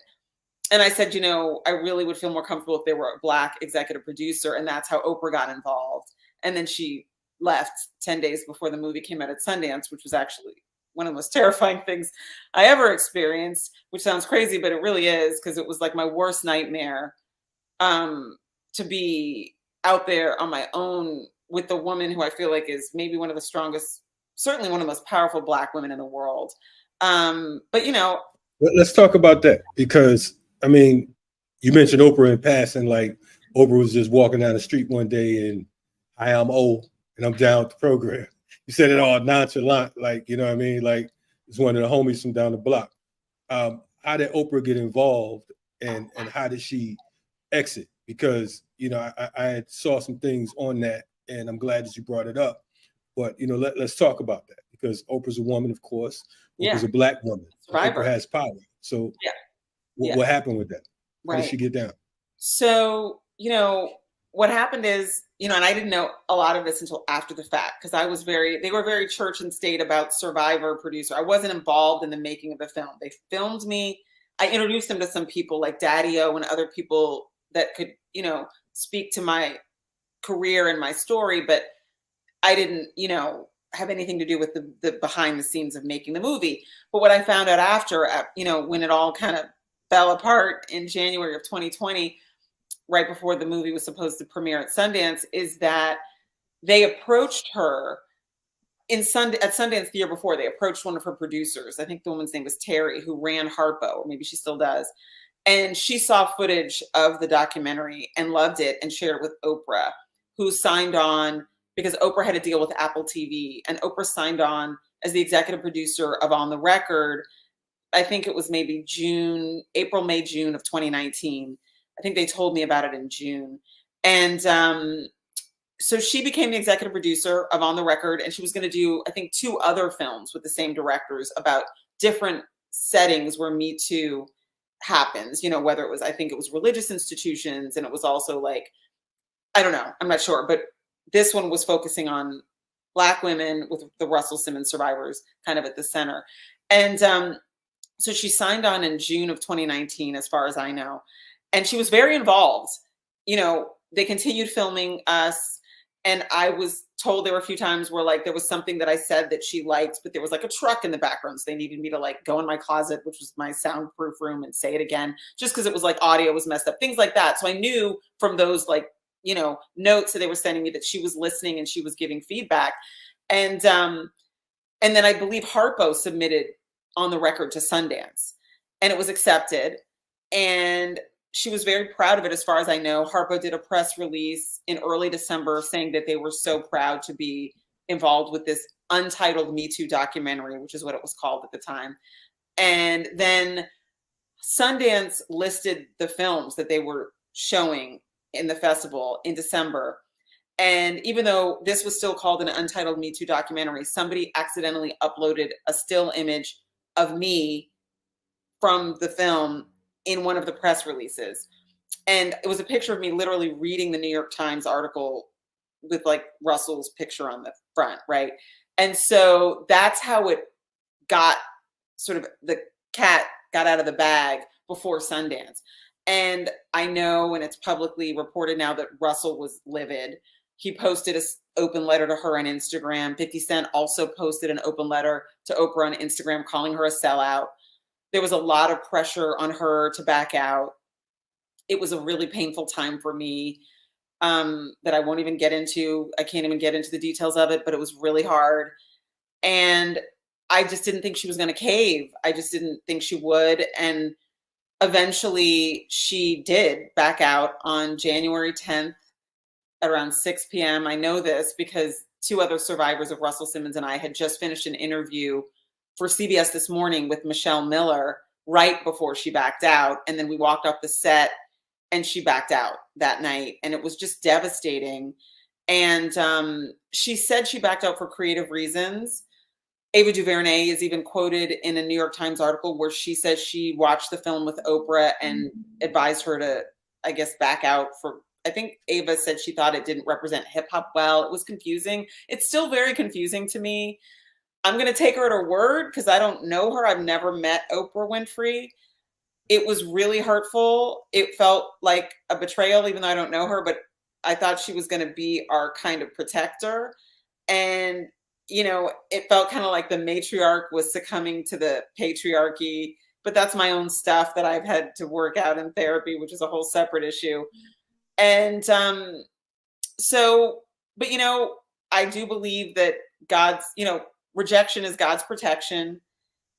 S3: And I said, you know, I really would feel more comfortable if there were a Black executive producer. And that's how Oprah got involved. And then she left 10 days before the movie came out at Sundance, which was actually one of the most terrifying things I ever experienced, which sounds crazy, but it really is, because it was like my worst nightmare to be out there on my own with the woman who I feel like is maybe one of the strongest, certainly one of the most powerful Black women in the world. But, you know.
S2: Let's talk about that, because, I mean, you mentioned Oprah in passing, like Oprah was just walking down the street one day and, hi, I'm old and I'm down with the program. You said it all nonchalant, like, you know what I mean? Like, it's one of the homies from down the block. How did Oprah get involved, and how did she exit? Because, you know, I saw some things on that, and I'm glad that you brought it up. But, you know, let's talk about that, because Oprah's a woman, of course. Oprah's a Black woman. Oprah has power. So what happened with that? How did she get down?
S3: So, you know, what happened is, you know, and I didn't know a lot of this until after the fact, because they were very church and state about survivor producer. I wasn't involved in the making of the film. They filmed me. I introduced them to some people like Daddy-O and other people that could, you know, speak to my career and my story, but I didn't, you know, have anything to do with the behind the scenes of making the movie. But what I found out after, you know, when it all kind of fell apart in January of 2020, right before the movie was supposed to premiere at Sundance, is that they approached her at Sundance the year before. They approached one of her producers. I think the woman's name was Terry, who ran Harpo, or maybe she still does. And she saw footage of the documentary and loved it and shared it with Oprah, who signed on, because Oprah had a deal with Apple TV, and Oprah signed on as the executive producer of On the Record. I think it was maybe April, May, June of 2019. I think they told me about it in June. And so she became the executive producer of On the Record, and she was going to do, I think, 2 other films with the same directors about different settings where Me Too happens, you know, whether it was, I think it was religious institutions, and it was also like, I don't know, I'm not sure, but this one was focusing on Black women with the Russell Simmons survivors kind of at the center. And so she signed on in June of 2019, as far as I know. And she was very involved. You know, they continued filming us. And I was told there were a few times where like there was something that I said that she liked, but there was like a truck in the background. So they needed me to like go in my closet, which was my soundproof room, and say it again, just because it was like audio was messed up, things like that. So I knew from those like, you know, notes that they were sending me that she was listening and she was giving feedback. And then I believe Harpo submitted On the Record to Sundance, and it was accepted. And she was very proud of it, as far as I know. Harpo did a press release in early December saying that they were so proud to be involved with this untitled Me Too documentary, which is what it was called at the time. And then Sundance listed the films that they were showing in the festival in December. And even though this was still called an untitled Me Too documentary, somebody accidentally uploaded a still image of me from the film in one of the press releases. And it was a picture of me literally reading the New York Times article with like Russell's picture on the front, right? And so that's how it got, sort of the cat got out of the bag before Sundance. And I know, and it's publicly reported now, that Russell was livid. He posted an open letter to her on Instagram. 50 Cent also posted an open letter to Oprah on Instagram calling her a sellout. There was a lot of pressure on her to back out. It was a really painful time for me that I won't even get into. I can't even get into the details of it, but it was really hard. And I just didn't think she was going to cave. I just didn't think she would. And eventually she did back out on January 10th at around 6 p.m. I know this because two other survivors of Russell Simmons and I had just finished an interview for CBS This Morning with Michelle Miller right before she backed out. And then we walked off the set and she backed out that night. And it was just devastating. And she said she backed out for creative reasons. Ava DuVernay is even quoted in a New York Times article where she says she watched the film with Oprah and advised her to, I guess, back out for, I think Ava said she thought it didn't represent hip hop well. It was confusing. It's still very confusing to me. I'm going to take her at her word because I don't know her. I've never met Oprah Winfrey. It was really hurtful. It felt like a betrayal, even though I don't know her, but I thought she was going to be our kind of protector. And you know, it felt kind of like the matriarch was succumbing to the patriarchy, but that's my own stuff that I've had to work out in therapy, which is a whole separate issue. And so, but, you know, I do believe that God's, you know, rejection is God's protection.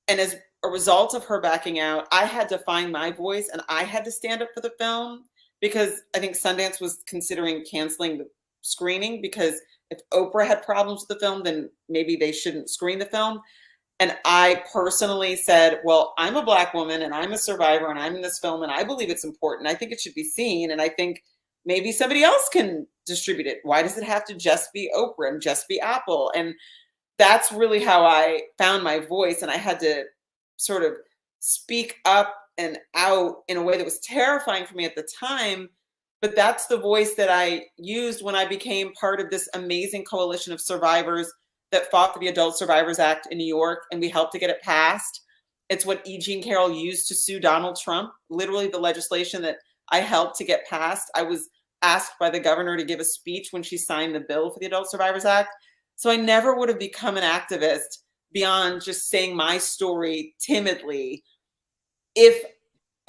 S3: And as a result of her backing out, I had to find my voice and I had to stand up for the film because I think Sundance was considering canceling the screening because if Oprah had problems with the film, then maybe they shouldn't screen the film. And I personally said, well, I'm a Black woman and I'm a survivor and I'm in this film and I believe it's important. I think it should be seen. And I think maybe somebody else can distribute it. Why does it have to just be Oprah and just be Apple? And that's really how I found my voice. And I had to sort of speak up and out in a way that was terrifying for me at the time. But that's the voice that I used when I became part of this amazing coalition of survivors that fought for the Adult Survivors Act in New York, and we helped to get it passed. It's what E. Jean Carroll used to sue Donald Trump, literally the legislation that I helped to get passed. I was asked by the governor to give a speech when she signed the bill for the Adult Survivors Act. So I never would have become an activist beyond just saying my story timidly if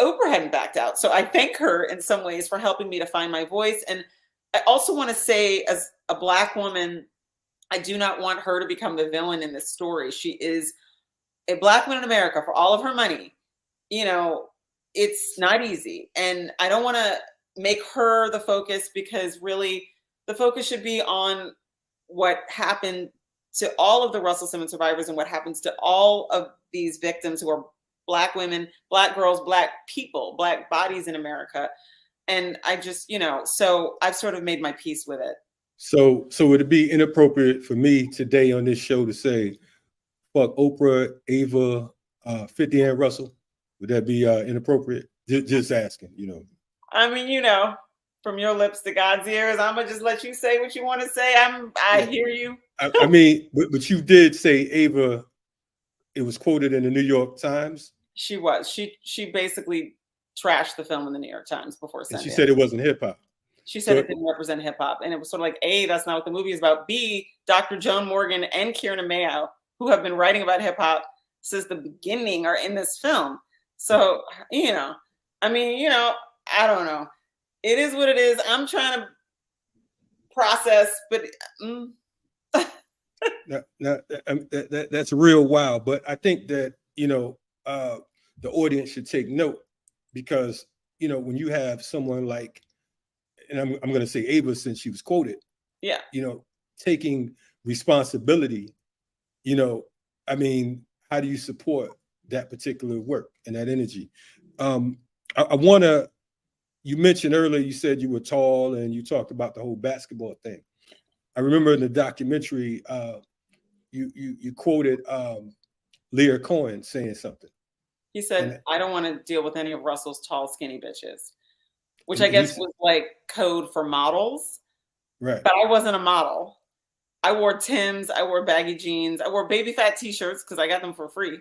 S3: Oprah hadn't backed out. So I thank her in some ways for helping me to find my voice. And I also want to say, as a Black woman, I do not want her to become the villain in this story. She is a Black woman in America for all of her money. You know, it's not easy. And I don't want to make her the focus because really the focus should be on what happened to all of the Russell Simmons survivors and what happens to all of these victims who are Black women, Black girls, Black people, Black bodies in America. And I just, you know, so I've sort of made my peace with it.
S2: So would it be inappropriate for me today on this show to say, fuck Oprah, Ava, 50 and Russell? Would that be inappropriate? Just asking, you know.
S3: I mean, you know, from your lips to God's ears, I'm gonna just let you say what you want to say. I hear you.
S2: I mean, but you did say Ava. It was quoted in the New York Times.
S3: She was. She basically trashed the film in the New York Times before Sundance.
S2: And she said it wasn't hip hop.
S3: She said it didn't represent hip hop, and it was sort of like, A, that's not what the movie is about. B, Dr. Joan Morgan and Kierna Mayo, who have been writing about hip hop since the beginning, are in this film. So, you know, I mean, you know, I don't know. It is what it is. I'm trying to process, but
S2: that's real wild. But I think that, you know, the audience should take note because, you know, when you have someone like, and I'm going to say Ava since she was quoted,
S3: yeah,
S2: you know, taking responsibility you know, I mean, how do you support that particular work and that energy? I want to, you mentioned earlier, you said you were tall and you talked about the whole basketball thing. I remember in the documentary, you quoted Lear Cohen saying something.
S3: He said,
S2: And
S3: I don't want to deal with any of Russell's tall, skinny bitches, which I guess was like code for models.
S2: Right.
S3: But I wasn't a model. I wore Timbs, I wore baggy jeans, I wore baby fat t-shirts because I got them for free.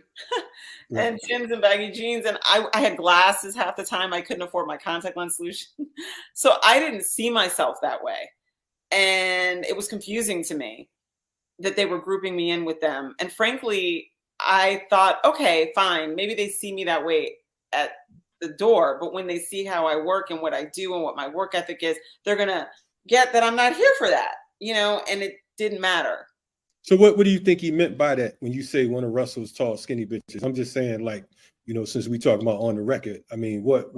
S2: Right.
S3: And Timbs and baggy jeans. And I had glasses half the time. I couldn't afford my contact lens solution. So I didn't see myself that way. And it was confusing to me that they were grouping me in with them. And frankly, I thought, okay, fine. Maybe they see me that way at the door. But when they see how I work and what I do and what my work ethic is, they're going to get that I'm not here for that, you know, and it didn't matter.
S2: So what do you think he meant by that when you say one of Russell's tall, skinny bitches? I'm just saying, like, you know, since we talking about on the record, I mean, what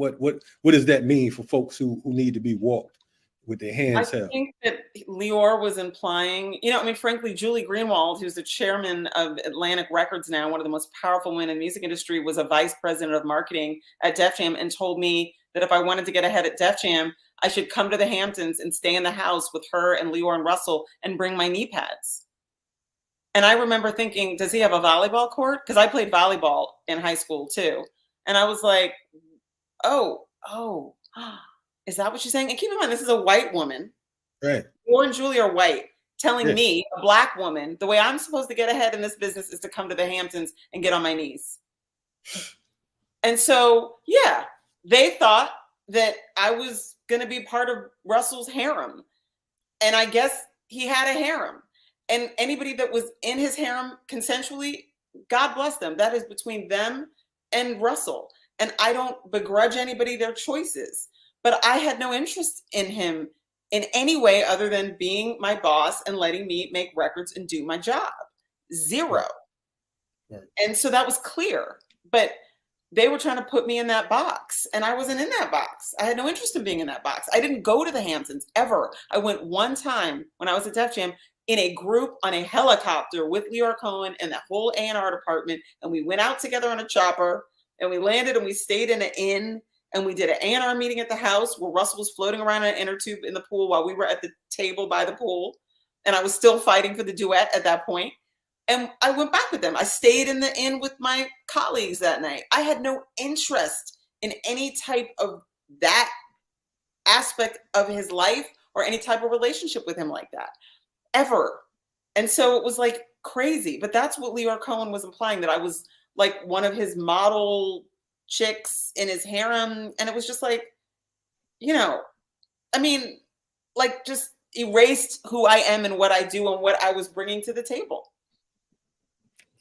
S2: does that mean for folks who need to be walked with their hands held?
S3: I think that Lior was implying, you know, I mean, frankly, Julie Greenwald, who's the chairman of Atlantic Records now, one of the most powerful women in the music industry, was a vice president of marketing at Def Jam and told me that if I wanted to get ahead at Def Jam, I should come to the Hamptons and stay in the house with her and Lior and Russell and bring my knee pads. And I remember thinking, does he have a volleyball court? Because I played volleyball in high school too. And I was like, oh, is that what she's saying? And keep in mind, this is a white woman.
S2: Right.
S3: Lior and Julie are white, telling me, a black woman, the way I'm supposed to get ahead in this business is to come to the Hamptons and get on my knees. And so, yeah, they thought that I was going to be part of Russell's harem. And I guess he had a harem. And anybody that was in his harem consensually, God bless them. That is between them and Russell. And I don't begrudge anybody their choices. But I had no interest in him in any way other than being my boss and letting me make records and do my job. Zero.
S2: Right.
S3: And so that was clear. But they were trying to put me in that box, and I wasn't in that box. I had no interest in being in that box. I didn't go to the Hamptons ever. I went one time when I was at Def Jam in a group on a helicopter with Lior Cohen and that whole A&R department, and we went out together on a chopper, and we landed and we stayed in an inn, and we did an A&R meeting at the house where Russell was floating around in an inner tube in the pool while we were at the table by the pool, and I was still fighting for the duet at that point. And I went back with them. I stayed in the inn with my colleagues that night. I had no interest in any type of that aspect of his life or any type of relationship with him like that, ever. And so it was like crazy. But that's what Lior Cohen was implying, that I was like one of his model chicks in his harem. And it was just like, you know, I mean, like just erased who I am and what I do and what I was bringing to the table.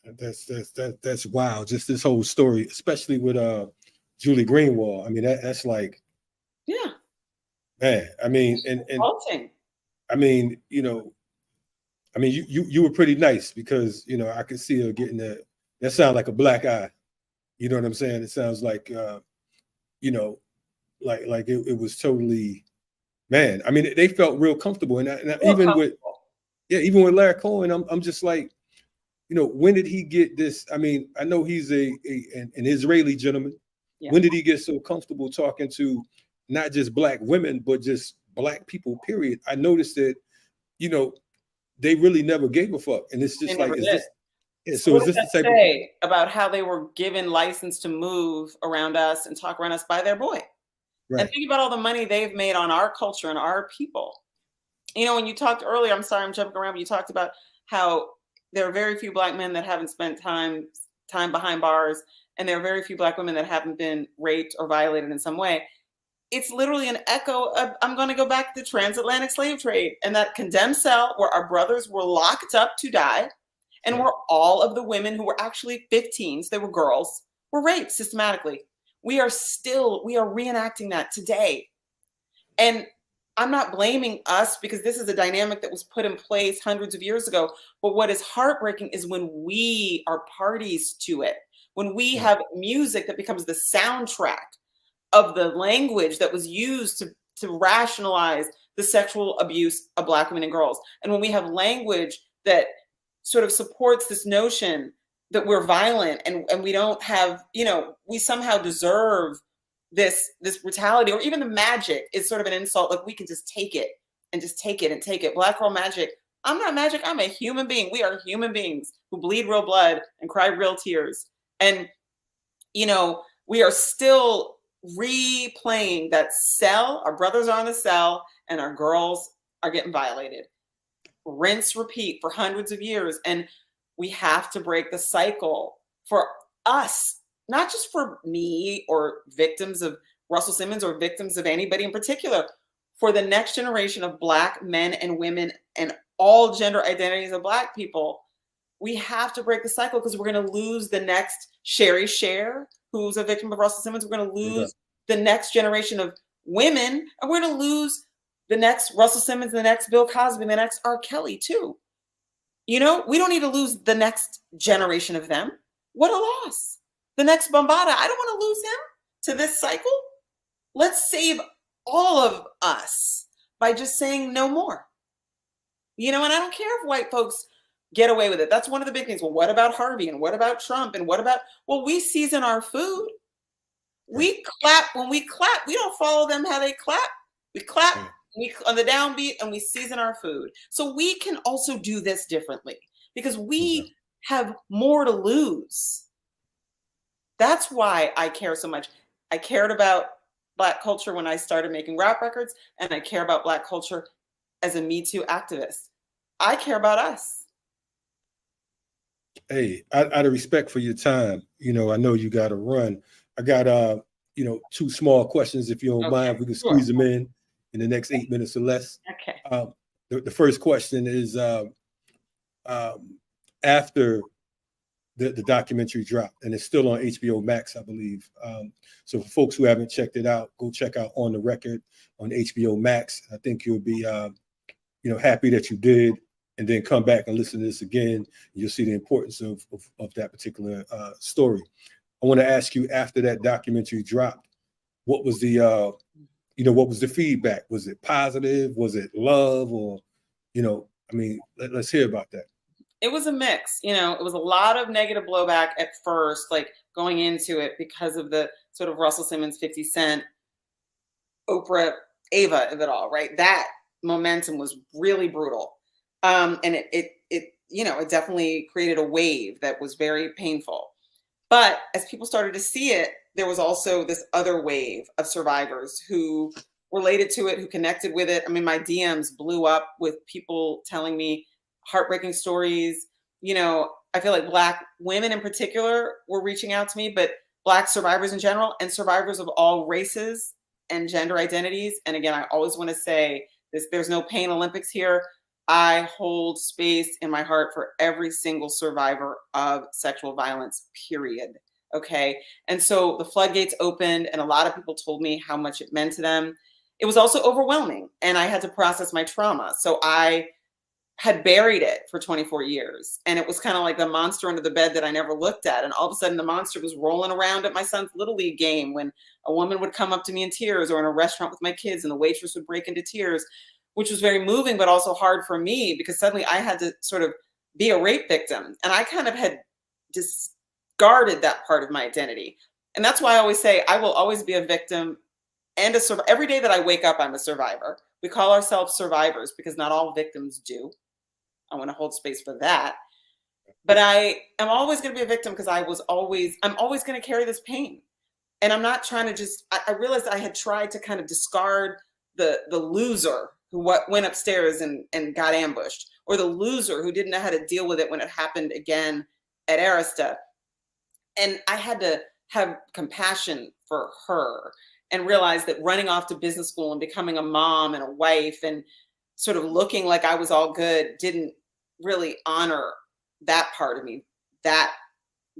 S2: That's wild. Just this whole story, especially with Julie Greenwald. I mean, that's like,
S3: yeah,
S2: man. I mean, and I mean, you know, I mean, you were pretty nice because you know I could see her getting that sound like a black eye. You know what I'm saying? It sounds like, you know, like it was totally, man. I mean, they felt real comfortable, and even with Larry Cohen, I'm just like, you know, when did he get this? I mean, I know he's an Israeli gentleman. Yeah. When did he get so comfortable talking to not just black women, but just black people, period? I noticed that, you know, they really never gave a fuck. And it's just like, is this the type
S3: say about how they were given license to move around us and talk around us by their boy? Right. And think about all the money they've made on our culture and our people. You know, when you talked earlier, I'm sorry, I'm jumping around, but you talked about how there are very few black men that haven't spent time behind bars, and there are very few black women that haven't been raped or violated in some way. It's literally an echo of, I'm going to go back to the transatlantic slave trade and that condemned cell where our brothers were locked up to die, and where all of the women who were actually 15s, they were girls, were raped systematically. We are reenacting that today. And I'm not blaming us because this is a dynamic that was put in place hundreds of years ago. But what is heartbreaking is when we are parties to it, when we have music that becomes the soundtrack of the language that was used to rationalize the sexual abuse of Black women and girls. And when we have language that sort of supports this notion that we're violent and we don't have, you know, we somehow deserve this brutality, or even the magic is sort of an insult. Like we can just take it and just take it and take it. Black girl magic. I'm not magic. I'm a human being. We are human beings who bleed real blood and cry real tears. And, you know, we are still replaying that cell. Our brothers are on the cell and our girls are getting violated. Rinse, repeat for hundreds of years. And we have to break the cycle for us, not just for me or victims of Russell Simmons or victims of anybody in particular, for the next generation of Black men and women and all gender identities of Black people. We have to break the cycle because we're going to lose the next Sherry Cher, who's a victim of Russell Simmons. We're going to lose the next generation of women, and we're going to lose the next Russell Simmons, the next Bill Cosby, the next R. Kelly too. You know, we don't need to lose the next generation of them. What a loss. The next Bombada, I don't want to lose him to this cycle. Let's save all of us by just saying no more. You know, and I don't care if white folks get away with it. That's one of the big things. Well, what about Harvey? And what about Trump? And what about, well, we season our food. We clap. When we clap, we don't follow them how they clap. We clap on the downbeat and we season our food. So we can also do this differently because we have more to lose. That's why I care so much. I cared about Black culture when I started making rap records, and I care about Black culture as a Me Too activist. I care about us.
S2: Hey, out of respect for your time, you know, I know you got to run. I got, you know, 2 small questions, if you don't mind. We can squeeze them in the next 8 minutes or less.
S3: Okay.
S2: The first question is after the documentary dropped, and it's still on HBO Max, I believe. So for folks who haven't checked it out, go check out On the Record on HBO Max. I think you'll be, you know, happy that you did, and then come back and listen to this again. You'll see the importance of that particular story. I want to ask you, after that documentary dropped, what was the, you know, what was the feedback? Was it positive? Was it love? Or, you know, I mean, let's hear about that.
S3: It was a mix. You know, it was a lot of negative blowback at first, like going into it because of the sort of Russell Simmons, 50 Cent, Oprah, Ava of it all, right? That momentum was really brutal. And it you know, it definitely created a wave that was very painful. But as people started to see it, there was also this other wave of survivors who related to it, who connected with it. I mean, my DMs blew up with people telling me heartbreaking stories. You know, I feel like Black women in particular were reaching out to me, but Black survivors in general and survivors of all races and gender identities. And again, I always want to say this, there's no pain Olympics here. I hold space in my heart for every single survivor of sexual violence, period. Okay. And so the floodgates opened and a lot of people told me how much it meant to them. It was also overwhelming and I had to process my trauma. So I had buried it for 24 years. And it was kind of like the monster under the bed that I never looked at. And all of a sudden the monster was rolling around at my son's Little League game when a woman would come up to me in tears, or in a restaurant with my kids and the waitress would break into tears, which was very moving, but also hard for me because suddenly I had to sort of be a rape victim. And I kind of had discarded that part of my identity. And that's why I always say I will always be a victim and a survivor. Every day that I wake up, I'm a survivor. We call ourselves survivors because not all victims do. I want to hold space for that. But I am always going to be a victim because I'm always going to carry this pain. And I'm not trying to I realized I had tried to kind of discard the loser who went upstairs and got ambushed, or the loser who didn't know how to deal with it when it happened again at Arista. And I had to have compassion for her and realize that running off to business school and becoming a mom and a wife and sort of looking like I was all good didn't really honor that part of me, that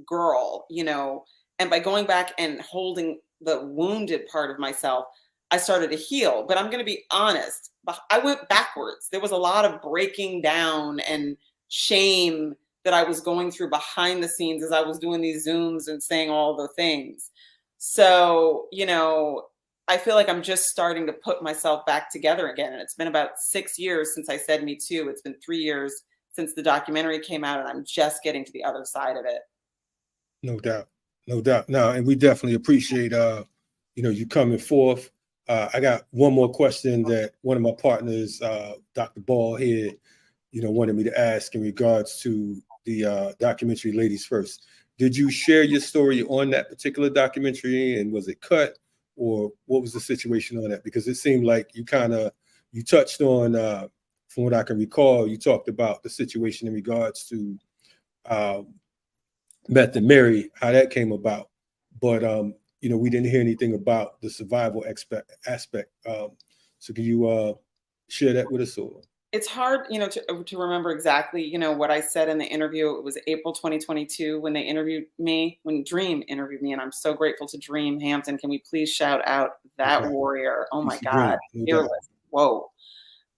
S3: girl, you know. And by going back and holding the wounded part of myself, I started to heal. But I'm going to be honest, I went backwards. There was a lot of breaking down and shame that I was going through behind the scenes as I was doing these Zooms and saying all the things. So, you know, I feel like I'm just starting to put myself back together again. And it's been about 6 years since I said Me Too. It's been 3 years since the documentary came out, and I'm just getting to the other side of it.
S2: No doubt. No doubt. No, and we definitely appreciate you coming forth. I got one more question that one of my partners, Dr. Ballhead, wanted me to ask in regards to the documentary Ladies First. Did you share your story on that particular documentary, and was it cut, or what was the situation on that? Because it seemed like you touched on, from what I can recall, you talked about the situation in regards to Beth and Mary, how that came about, but we didn't hear anything about the survival aspect. So can you share that with us? Or
S3: it's hard, to remember exactly, what I said in the interview. It was April 2022 when when Dream interviewed me, and I'm so grateful to Dream Hampton. Can we please shout out that warrior? Oh my God, fearless. Whoa.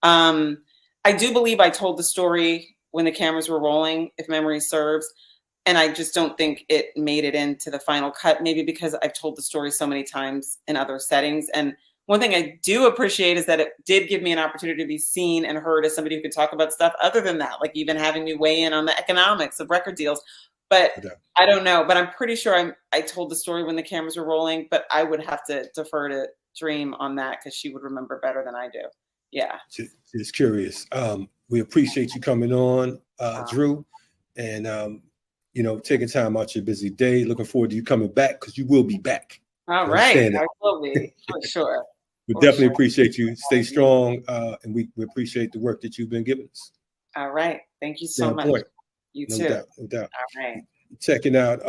S3: I do believe I told the story when the cameras were rolling, if memory serves. And I just don't think it made it into the final cut, maybe because I've told the story so many times in other settings. And one thing I do appreciate is that it did give me an opportunity to be seen and heard as somebody who could talk about stuff other than that, like even having me weigh in on the economics of record deals. But I don't know, but I'm pretty sure I told the story when the cameras were rolling, but I would have to defer to Dream on that because she would remember better than I do. Yeah.
S2: Just curious. We appreciate you coming on, Drew, and taking time out your busy day. Looking forward to you coming back, because you will be back.
S3: All right. I will be, for sure.
S2: We definitely appreciate you. Stay strong, and we appreciate the work that you've been giving us.
S3: All right. Thank you so much. You too.
S2: No doubt.
S3: All right.
S2: Checking out,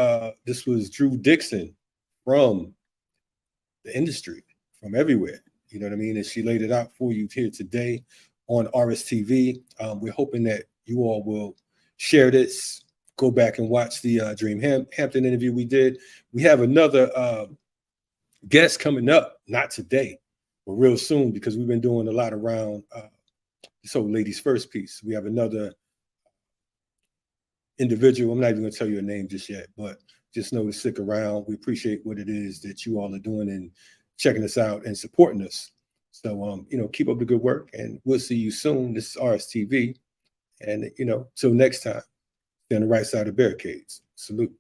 S2: this was Drew Dixon from the industry, from everywhere. You know what I mean? And she laid it out for you here today on RSTV. We're hoping that you all will share this, go back and watch the Dream Hampton interview we did. We have another guest coming up, not today, but real soon, because we've been doing a lot around this whole Ladies First piece. We have another individual. I'm not even going to tell you a name just yet, but just know to stick around. We appreciate what it is that you all are doing and checking us out and supporting us. So, keep up the good work, and we'll see you soon. This is RSTV. And, till next time, stay on the right side of the barricades. Salute.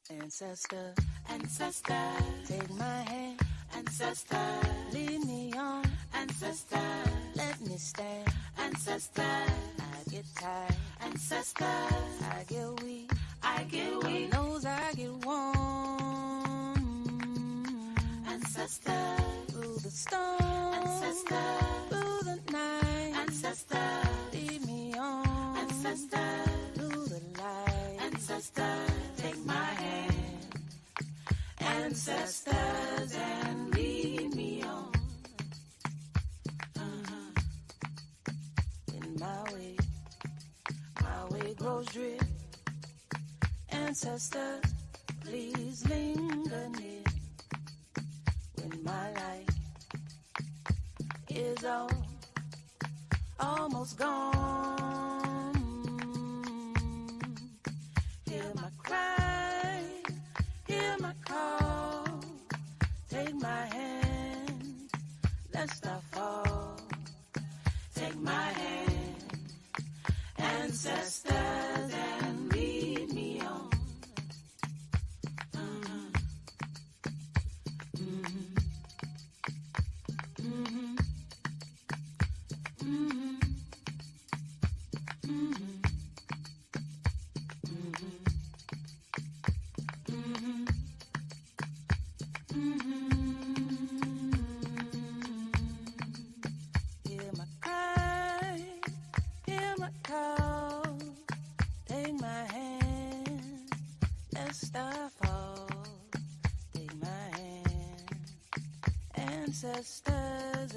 S1: Ancestor, ancestor, take my hand. Ancestor, lead me on. Ancestor, let me stand. Ancestor, I get tired. Ancestor, I get weak. My nose, I get warm. Ancestor, through the storm. Ancestor, through the night. Ancestor, lead me on. Ancestor, through the light. Ancestor, take my hand. Ancestors, and lead me on. In my way grows drift. Ancestors, please linger near. When my life is almost gone, hear my cry, hear my call. Take my hand, let's not fall. Take my hand, ancestors, and lead me on. Hear my cry, hear my call. Take my hand, let's not fall. Take my hand, ancestors.